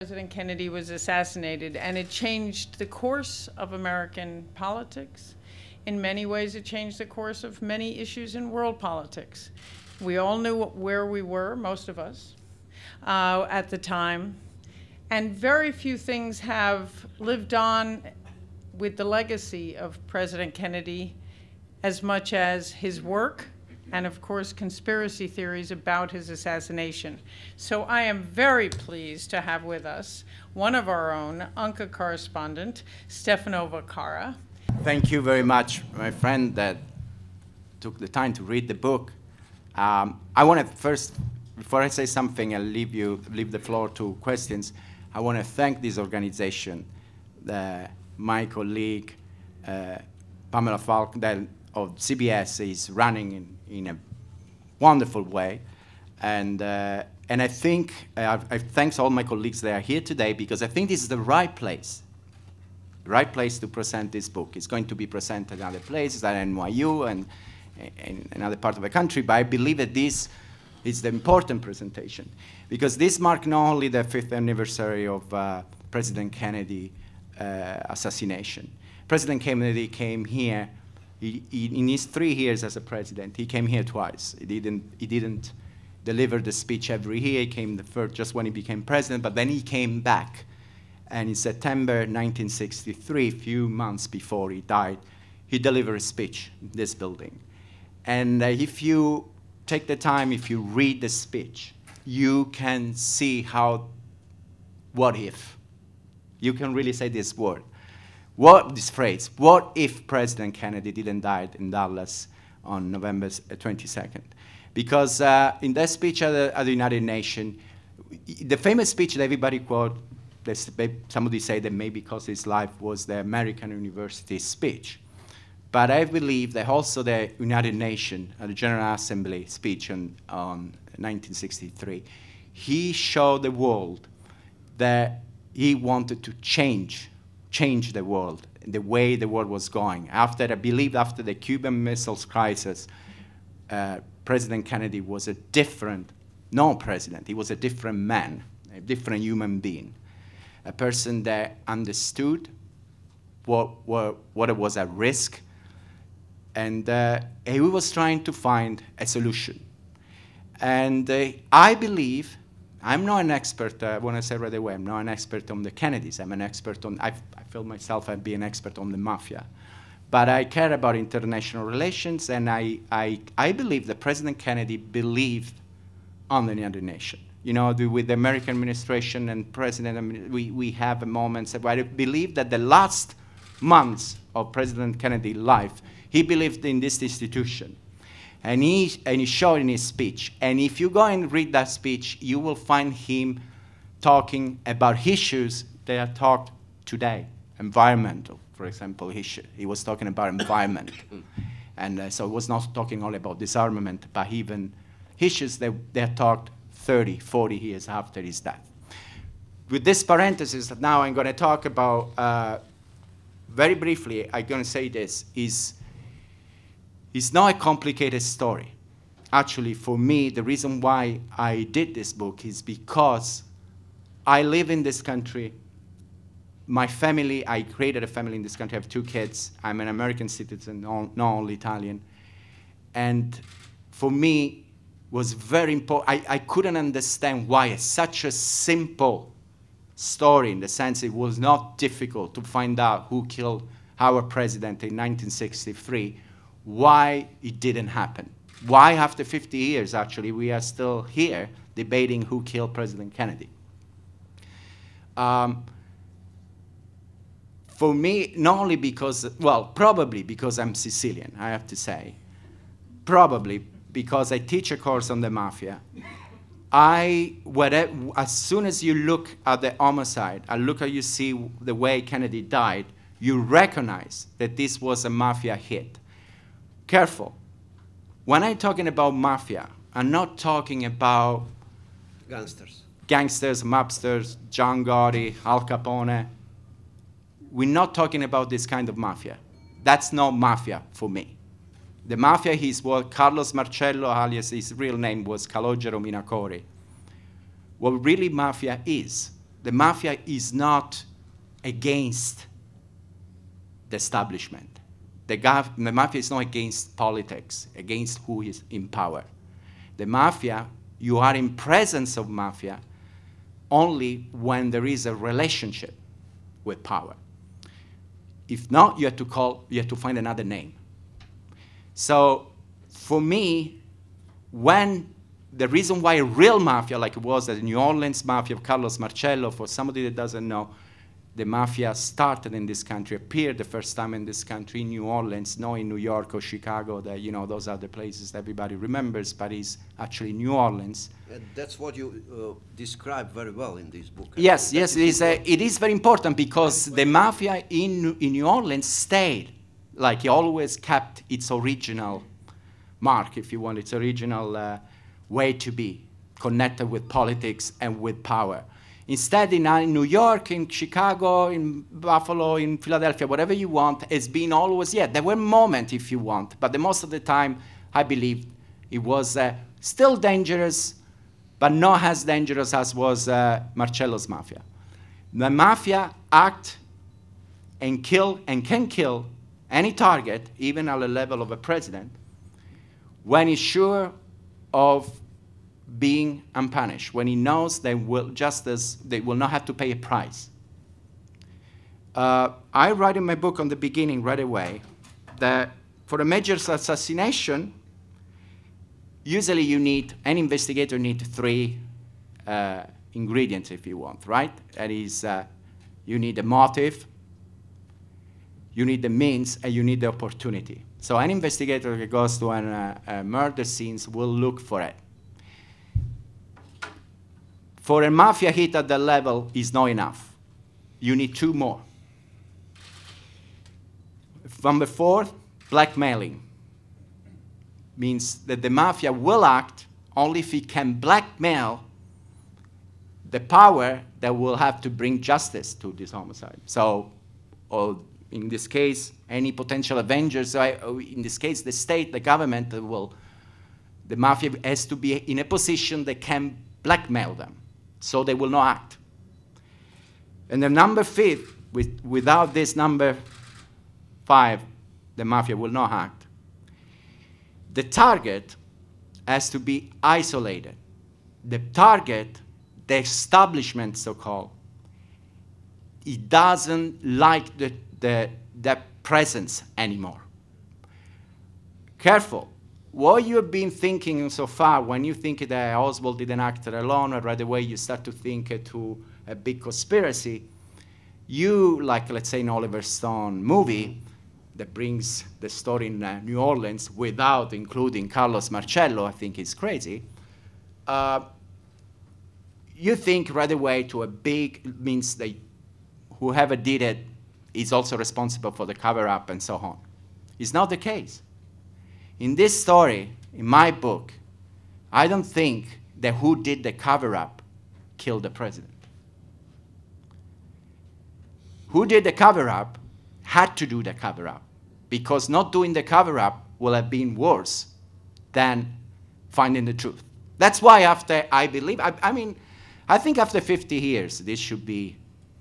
President Kennedy was assassinated, and it changed the course of American politics. In many ways, it changed the course of many issues in world politics. We all knew where we were, most of us, at the time, and very few things have lived on with the legacy of President Kennedy as much as his work and, of course, conspiracy theories about his assassination. So I am very pleased to have with us one of our own, UNCA correspondent, Stefano Vaccara. Thank you very much, my friend, that took the time to read the book. I want to first, before I say something, I'll leave the floor to questions. I want to thank this organization, my colleague, Pamela Falk, that of CBS is running in a wonderful way. And I think, I thank all my colleagues that are here today, because I think this is the right place to present this book. It's going to be presented in other places, at NYU and in another part of the country, but I believe that this is the important presentation, because this marks not only the 5th anniversary of President Kennedy assassination. President Kennedy came here, in his 3 years as a president, he came here twice. He didn't deliver the speech every year. He came the first just when he became president, but then he came back. And in September 1963, a few months before he died, he delivered a speech in this building. And if you take the time, if you read the speech, you can see how, what if? You can really say this word. This phrase, what if President Kennedy didn't die in Dallas on November 22nd? Because in that speech at the United Nations, the famous speech that everybody quote, somebody say that maybe because his life was the American University speech. But I believe that also the United Nations, the General Assembly speech on 1963, he showed the world that he wanted to change the world, the way the world was going. I believe after the Cuban Missiles crisis, President Kennedy was a different, president, he was a different man, a different human being, a person that understood what was at risk, and he was trying to find a solution. And I believe, I'm not an expert, I want to say right away, I'm not an expert on the Kennedys. I'm an expert on, I feel myself I'd be an expert on the Mafia. But I care about international relations, and I believe that President Kennedy believed on the United Nations. You know, with the American administration and president, we have moments where I believe that the last months of President Kennedy's life, he believed in this institution. And he showed in his speech. And if you go and read that speech, you will find him talking about issues that are talked today. Environmental, for example, issue. He was talking about environment. And so he was not talking only about disarmament, but even issues that are talked 30, 40 years after his death. With this parenthesis, now I'm going to talk about, very briefly, I'm going to say this, it's not a complicated story. Actually, for me, the reason why I did this book is because I live in this country. My family, I created a family in this country. I have 2 kids. I'm an American citizen, not only Italian. And for me, was very important. I couldn't understand why such a simple story, in the sense it was not difficult to find out who killed our president in 1963, why it didn't happen. Why after 50 years, actually, we are still here debating who killed President Kennedy. For me, not only because, well, probably because I'm Sicilian, I have to say. Probably because I teach a course on the Mafia. As soon as you look at the homicide, you see the way Kennedy died, you recognize that this was a Mafia hit. Careful. When I'm talking about Mafia, I'm not talking about gangsters, mobsters, John Gotti, Al Capone. We're not talking about this kind of Mafia. That's not Mafia for me. The Mafia is what Carlos Marcello, alias his real name was Calogero Minacori. What really Mafia is the mafia is not against the establishment. The mafia is not against politics, against who is in power. The mafia, you are in presence of mafia only when there is a relationship with power. If not, you have to find another name. So for me, when the reason why a real mafia, like it was the New Orleans mafia of Carlos Marcello, for somebody that doesn't know, the mafia started in this country, appeared the first time in this country in New Orleans, not in New York or Chicago, that, you know, those are the places that everybody remembers, but it's actually New Orleans. And that's what you describe very well in this book. Yes, yes, it is very important because the mafia in New Orleans stayed, like it always kept its original mark, if you want, its original way to be, connected with politics and with power. Instead, in New York, in Chicago, in Buffalo, in Philadelphia, whatever you want, it's been always, yeah, there were moments if you want, but the most of the time, I believe, it was still dangerous, but not as dangerous as was Marcello's mafia. The mafia act and kill and can kill any target, even at the level of a president, when he's sure of being unpunished, when he knows they will not have to pay a price. I write in my book on the beginning right away that for a major assassination, usually you need, an investigator needs 3 ingredients if you want, right? That is, you need a motive, you need the means, and you need the opportunity. So an investigator that goes to a murder scene will look for it. For a mafia hit at that level is not enough. You need 2 more. Number 4, blackmailing. Means that the mafia will act only if it can blackmail the power that will have to bring justice to this homicide. So, or in this case, any potential avengers, in this case, the state, the government, the mafia has to be in a position that can blackmail them. So they will not act. And the number 5, without this number 5, the mafia will not act. The target has to be isolated. The target, the establishment, so-called, it doesn't like that presence anymore. Careful. What you've been thinking so far, when you think that Oswald didn't act alone, or right away you start to think to a big conspiracy, you, like let's say an Oliver Stone movie that brings the story in New Orleans without including Carlos Marcello, I think is crazy. You think right away to a big, means that whoever did it is also responsible for the cover-up and so on. It's not the case. In this story, in my book, I don't think that who did the cover-up killed the president. Who did the cover-up had to do the cover-up, because not doing the cover-up will have been worse than finding the truth. That's why after, I believe, I mean, I think after 50 years, this should be,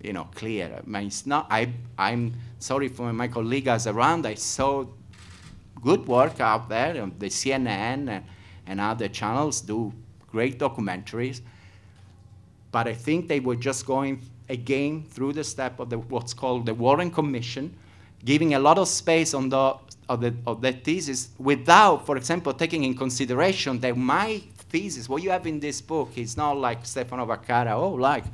you know, clear. I mean, it's not, I'm sorry for my colleagues around, I saw good work out there. The CNN and other channels do great documentaries. But I think they were just going again through the step of what's called the Warren Commission, giving a lot of space on the thesis without, for example, taking in consideration that my thesis, what you have in this book, is not like Stefano Vaccara, oh, like,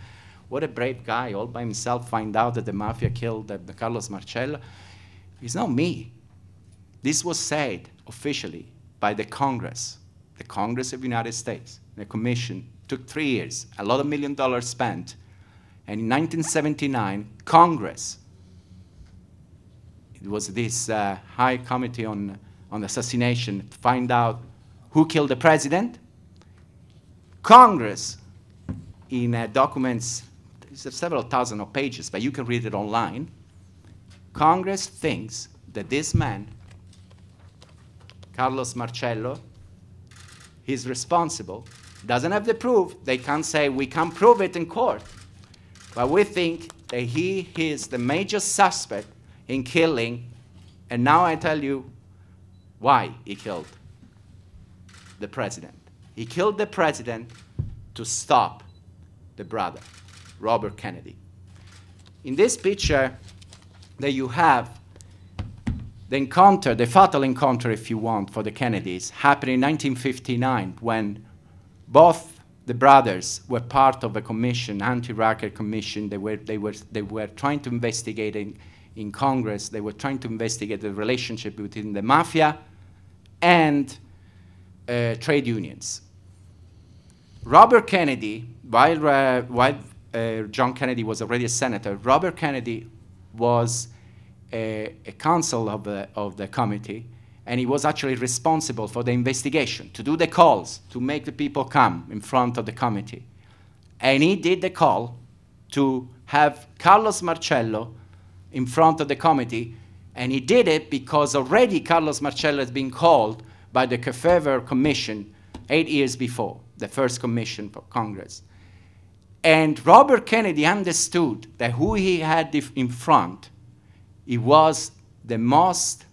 what a brave guy, all by himself find out that the mafia killed Carlos Marcello. It's not me. This was said officially by the Congress of the United States. The commission took 3 years, a lot of $1 million spent, and in 1979, Congress, it was this high committee on assassination to find out who killed the president. Congress, in documents, there's several thousand of pages, but you can read it online. Congress thinks that this man, Carlos Marcello, he's responsible, doesn't have the proof. They can't say, we can't prove it in court. But we think that he is the major suspect in killing, and now I tell you why he killed the president. He killed the president to stop the brother, Robert Kennedy. In this picture that you have, the encounter, the fatal encounter, if you want, for the Kennedys, happened in 1959 when both the brothers were part of a commission, anti-Racket commission. They were trying to investigate in Congress. They were trying to investigate the relationship between the Mafia and trade unions. Robert Kennedy, while John Kennedy was already a senator, Robert Kennedy was a counsel of the committee, and he was actually responsible for the investigation, to do the calls, to make the people come in front of the committee. And he did the call to have Carlos Marcello in front of the committee, and he did it because already Carlos Marcello has been called by the Kefauver Commission 8 years before, the first commission for Congress. And Robert Kennedy understood that who he had in front, he was the most,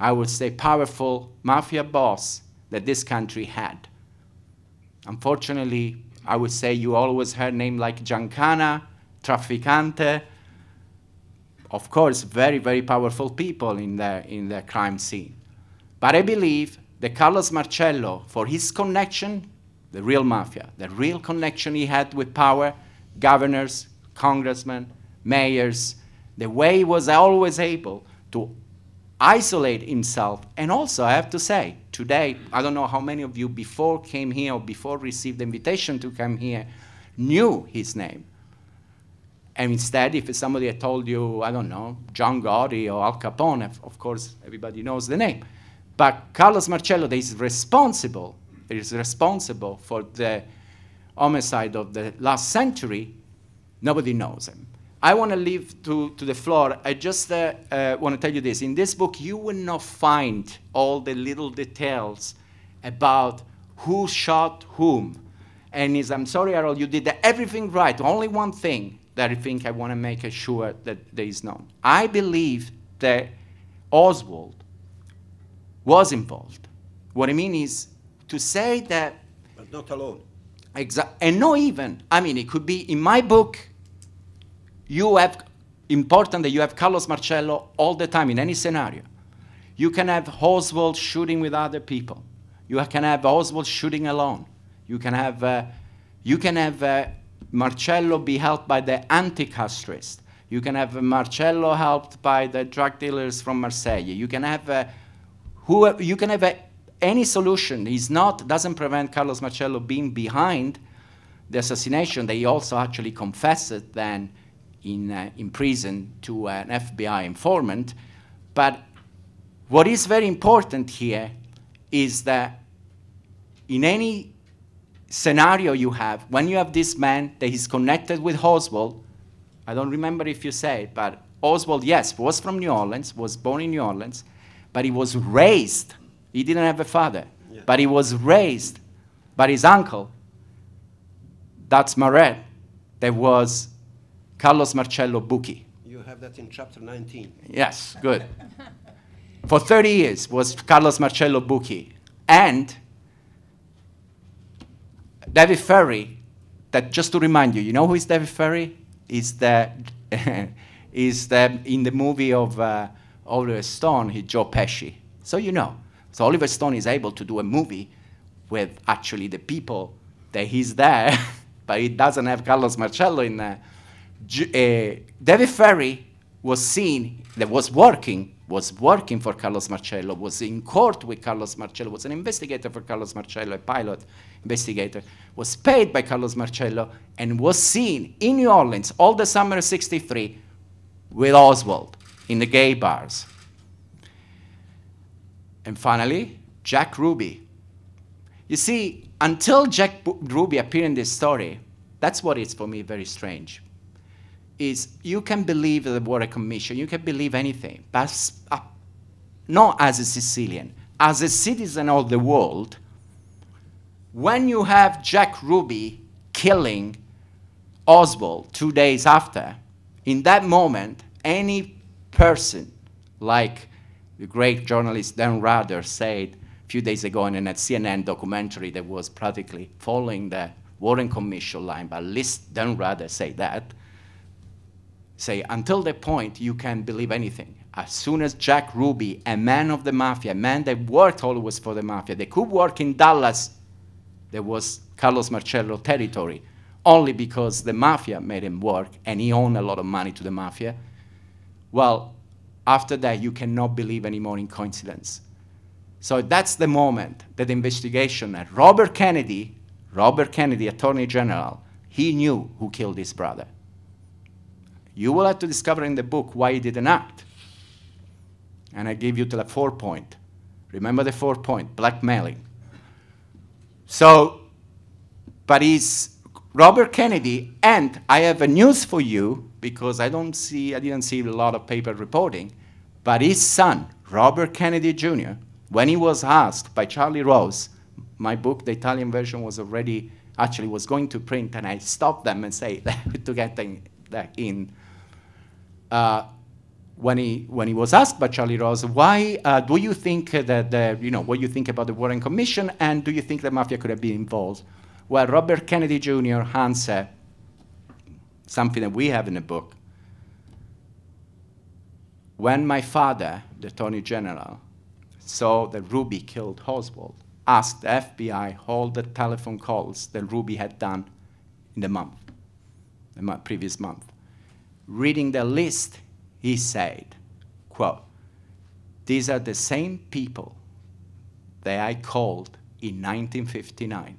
I would say, powerful mafia boss that this country had. Unfortunately, I would say you always heard names like Giancana, Trafficante, of course, very, very powerful people in the crime scene. But I believe that Carlos Marcello, for his connection, the real mafia, the real connection he had with power, governors, congressmen, mayors, the way he was always able to isolate himself. And also, I have to say, today, I don't know how many of you before came here or before received the invitation to come here knew his name. And instead, if somebody had told you, I don't know, John Gotti or Al Capone, of course, everybody knows the name. But Carlos Marcello is responsible for the homicide of the last century. Nobody knows him. I want to leave to the floor. I just want to tell you this. In this book, you will not find all the little details about who shot whom. And I'm sorry, Harold, you did everything right. Only one thing that I think I want to make sure that there is known. I believe that Oswald was involved. What I mean is to say that... But not alone. And not even. I mean, it could be in my book, you have, important that you have Carlos Marcello all the time in any scenario. You can have Oswald shooting with other people. You can have Oswald shooting alone. You can have Marcello be helped by the anti-castrist. You can have Marcello helped by the drug dealers from Marseille. You can have any solution. Doesn't prevent Carlos Marcello being behind the assassination that he also actually confessed then in prison to an FBI informant. But what is very important here is that in any scenario you have, when you have this man that is connected with Oswald, I don't remember if you said, but Oswald, yes, was from New Orleans, was born in New Orleans, but he was raised, he didn't have a father, but he was raised by his uncle, that's Maret, that was Carlos Marcello Bucchi. You have that in chapter 19. Yes, good. For 30 years was Carlos Marcello Bucchi. And David Ferry, that just to remind you, you know who is David Ferry? Is the in the movie of Oliver Stone, he's Joe Pesci. So you know. So Oliver Stone is able to do a movie with actually the people that he's there, but he doesn't have Carlos Marcello in there. David Ferry was seen, that was working for Carlos Marcello, was in court with Carlos Marcello, was an investigator for Carlos Marcello, a pilot investigator, was paid by Carlos Marcello, and was seen in New Orleans all the summer of '63 with Oswald in the gay bars. And finally, Jack Ruby. You see, until Jack Ruby appeared in this story, that's what is for me very strange. Is you can believe the Water Commission, you can believe anything, but not as a Sicilian, as a citizen of the world, when you have Jack Ruby killing Oswald 2 days after, in that moment, any person like the great journalist Dan Rather said a few days ago in a CNN documentary that was practically following the Warren Commission line, but at least Dan Rather said that, say, until the point you can believe anything. As soon as Jack Ruby, a man of the Mafia, a man that worked always for the Mafia, they could work in Dallas, there was Carlos Marcello territory, only because the Mafia made him work and he owned a lot of money to the Mafia. Well, after that, you cannot believe anymore in coincidence. So that's the moment that the investigation at Robert Kennedy, Attorney General, he knew who killed his brother. You will have to discover in the book why he didn't act. And I give you to the 4-point. Remember the 4-point, blackmailing. So, but he's Robert Kennedy, and I have a news for you, because I didn't see a lot of paper reporting, but his son, Robert Kennedy Jr., when he was asked by Charlie Rose, my book, the Italian version, was already, actually was going to print, and I stopped them and say to get that in. When he was asked by Charlie Rose, why do you think that, what you think about the Warren Commission, and do you think the Mafia could have been involved? Well, Robert Kennedy Jr. answered something that we have in the book. When my father, the Attorney General, saw that Ruby killed Oswald, asked the FBI all the telephone calls that Ruby had done in the previous month. Reading the list, he said, quote, "These are the same people that I called in 1959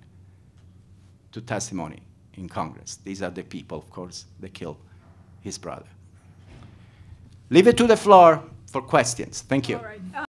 to testimony in Congress. These are the people, of course, that killed his brother." Leave it to the floor for questions. Thank you. All right.